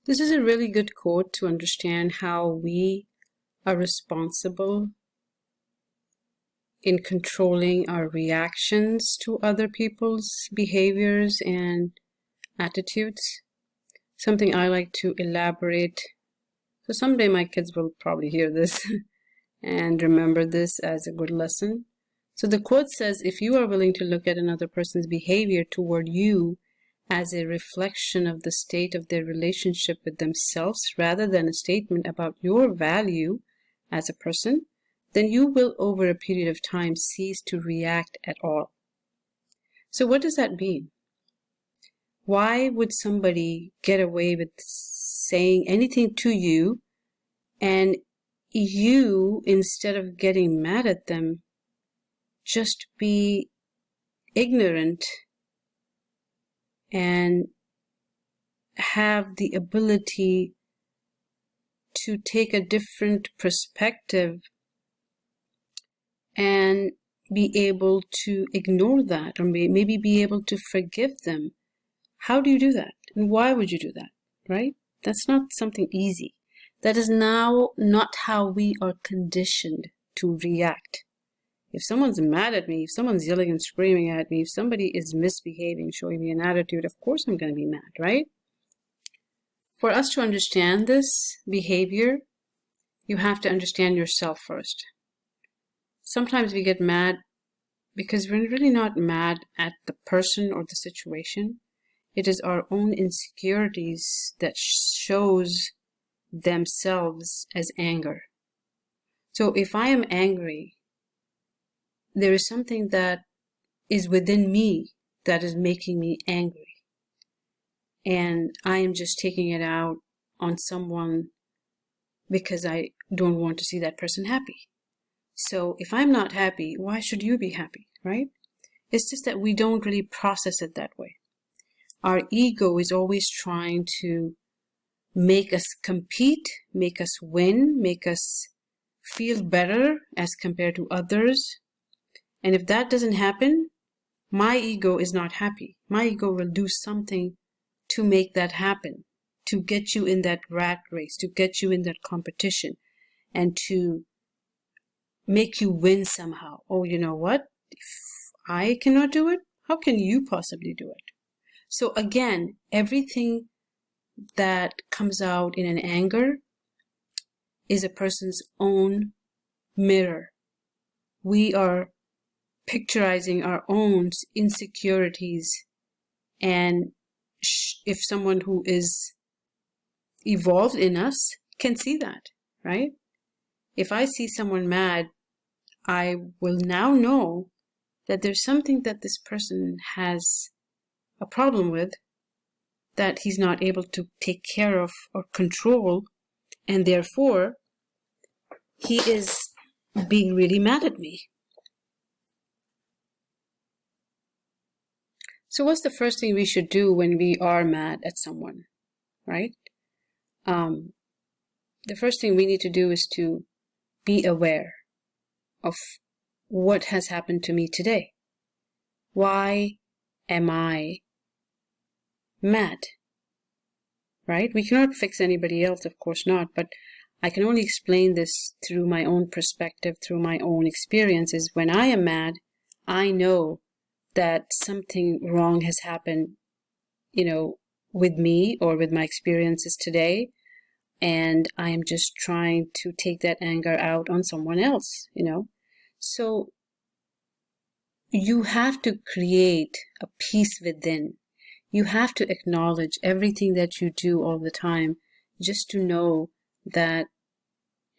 This is a really good quote to understand how we are responsible in controlling our reactions to other people's behaviors and attitudes. Something I like to elaborate. So someday my kids will probably hear this and remember this as a good lesson. So the quote says, if you are willing to look at another person's behavior toward you as a reflection of the state of their relationship with themselves rather than a statement about your value as a person, then you will over a period of time cease to react at all. So what does that mean? Why would somebody get away with saying anything to you and you, instead of getting mad at them, just be ignorant and have the ability to take a different perspective and be able to ignore that, or maybe be able to forgive them? How do you do that? And why would you do that, right? That's not something easy. That is now not how we are conditioned to react. If someone's mad at me, if someone's yelling and screaming at me, if somebody is misbehaving, showing me an attitude, of course I'm going to be mad, right? For us to understand this behavior, you have to understand yourself first. Sometimes we get mad because we're really not mad at the person or the situation. It is our own insecurities that shows themselves as anger. So if I am angry, there is something that is within me that is making me angry. And I am just taking it out on someone because I don't want to see that person happy. So if I'm not happy, why should you be happy, right? It's just that we don't really process it that way. Our ego is always trying to make us compete, make us win, make us feel better as compared to others. And if that doesn't happen, my ego is not happy. My ego will do something to make that happen, to get you in that rat race, to get you in that competition, and to make you win somehow. Oh, you know what? If I cannot do it, how can you possibly do it? So again, everything that comes out in an anger is a person's own mirror. We are picturizing our own insecurities, and if someone who is evolved in us can see that, right? If I see someone mad, I will now know that there's something that this person has a problem with that he's not able to take care of or control, and therefore he is being really mad at me. So what's the first thing we should do when we are mad at someone, right? The first thing we need to do is to be aware of what has happened to me today. Why am I mad? Right? We cannot fix anybody else, of course not, but I can only explain this through my own perspective, through my own experiences. When I am mad, I know that something wrong has happened, with me or with my experiences today, and I am just trying to take that anger out on someone else, So you have to create a peace within. You have to acknowledge everything that you do all the time, just to know that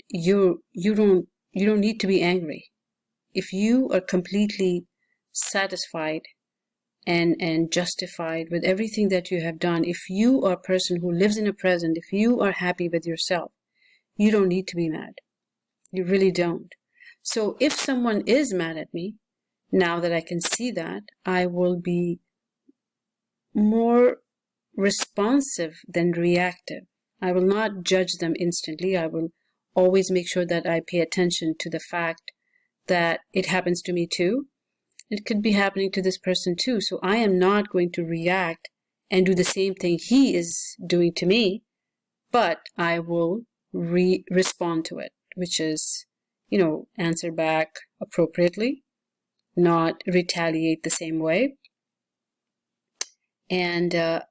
you don't need to be angry. If you are completely satisfied and justified with everything that you have done, if you are a person who lives in the present, if you are happy with yourself, you don't need to be mad. You really don't. So if someone is mad at me, now that I can see that, I will be more responsive than reactive. I will not judge them instantly. I will always make sure that I pay attention to the fact that it happens to me too. It could be happening to this person too. So I am not going to react and do the same thing he is doing to me. but I will respond to it, which is, answer back appropriately, not retaliate the same way, and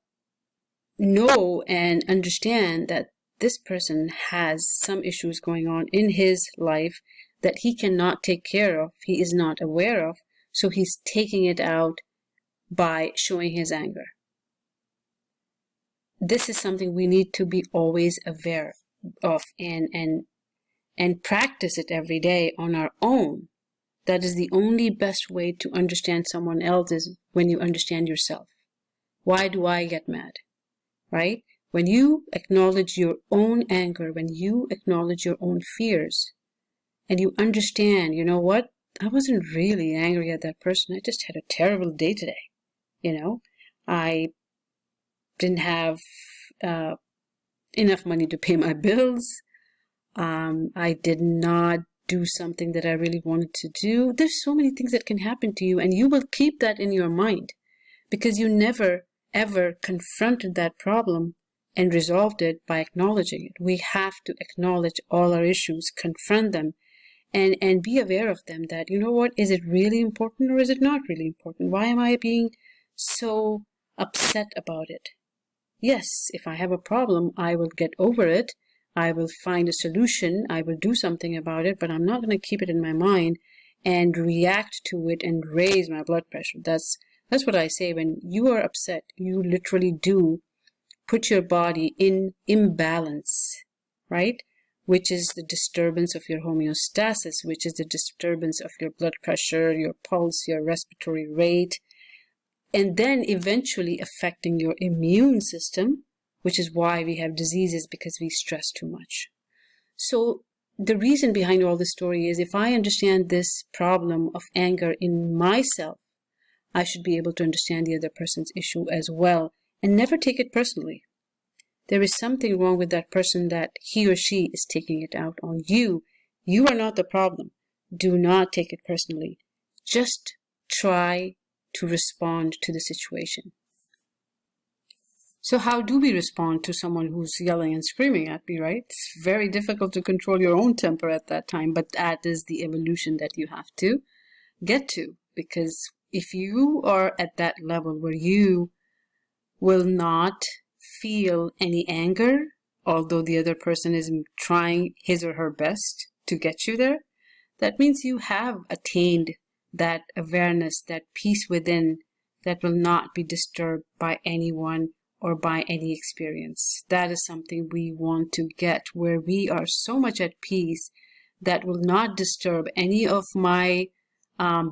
know and understand that this person has some issues going on in his life that he cannot take care of, he is not aware of, so he's taking it out by showing his anger. This is something we need to be always aware of and practice it every day on our own. That is the only best way to understand someone else, is when you understand yourself. Why do I get mad? Right? When you acknowledge your own anger, when you acknowledge your own fears, and you understand, you know what? I wasn't really angry at that person. I just had a terrible day today. I didn't have enough money to pay my bills. I did not do something that I really wanted to do. There's so many things that can happen to you, and you will keep that in your mind because you never ever confronted that problem and resolved it by acknowledging it. We have to acknowledge all our issues, confront them, and be aware of them, that, you know what, is it really important or is it not really important? Why am I being so upset about it? Yes, if I have a problem, I will get over it. I will find a solution. I will do something about it, but I'm not going to keep it in my mind and react to it and raise my blood pressure. That's what I say. When you are upset, you literally do put your body in imbalance, right? Which is the disturbance of your homeostasis, which is the disturbance of your blood pressure, your pulse, your respiratory rate, and then eventually affecting your immune system, which is why we have diseases, because we stress too much. So the reason behind all this story is, if I understand this problem of anger in myself, I should be able to understand the other person's issue as well and never take it personally. There is something wrong with that person that he or she is taking it out on you. You are not the problem. Do not take it personally. Just try to respond to the situation. So how do we respond to someone who's yelling and screaming at me, right? It's very difficult to control your own temper at that time, but that is the evolution that you have to get to. Because if you are at that level where you will not feel any anger, although the other person is trying his or her best to get you there, that means you have attained that awareness, that peace within, that will not be disturbed by anyone or by any experience. That is something we want to get, where we are so much at peace that will not disturb any of my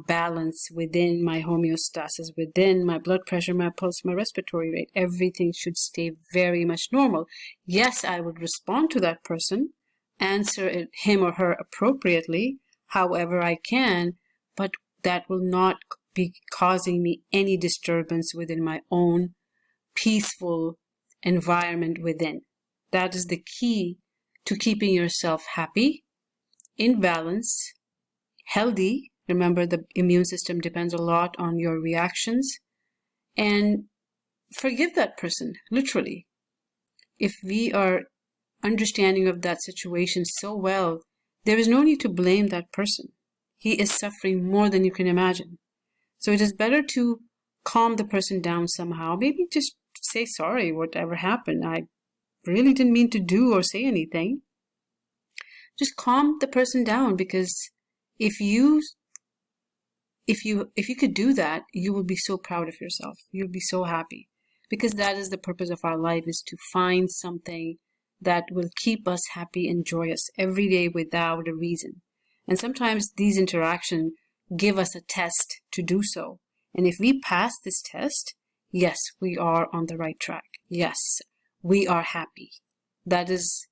balance within my homeostasis, within my blood pressure, my pulse, my respiratory rate. Everything should stay very much normal. Yes, I would respond to that person, answer him or her appropriately, however I can, but that will not be causing me any disturbance within my own peaceful environment within. That is the key to keeping yourself happy, in balance, healthy. Remember, the immune system depends a lot on your reactions. And forgive that person, literally. If we are understanding of that situation so well, there is no need to blame that person. He is suffering more than you can imagine. So it is better to calm the person down somehow. Maybe just say sorry, whatever happened. I really didn't mean to do or say anything. Just calm the person down, because if you could do that, you will be so proud of yourself. You'll be so happy, because that is the purpose of our life, is to find something that will keep us happy and joyous every day without a reason. And sometimes these interactions give us a test to do so. And if we pass this test, yes, we are on the right track. Yes, we are happy. That is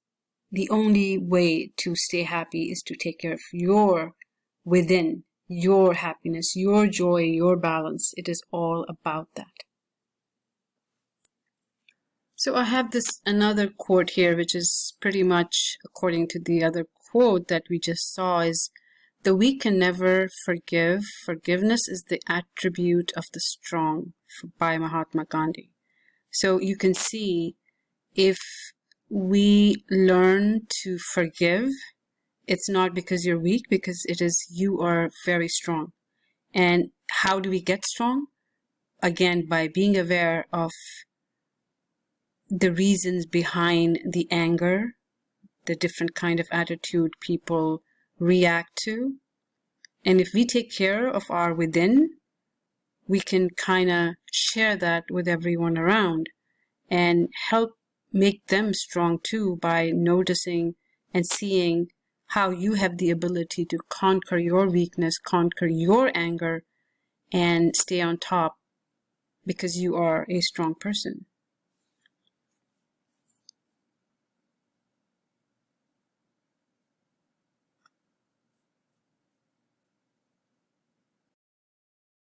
the only way to stay happy, is to take care of your within, your happiness, your joy, your balance. It is all about that. So I have this another quote here, which is pretty much according to the other quote that we just saw, is, "The weak can never forgive. Forgiveness is the attribute of the strong," by Mahatma Gandhi. So you can see, if we learn to forgive, it's not because you're weak, because it is you are very strong. And how do we get strong? Again, by being aware of the reasons behind the anger, the different kind of attitude people react to. And if we take care of our within, we can kind of share that with everyone around and help make them strong too by noticing and seeing how you have the ability to conquer your weakness, conquer your anger, and stay on top because you are a strong person.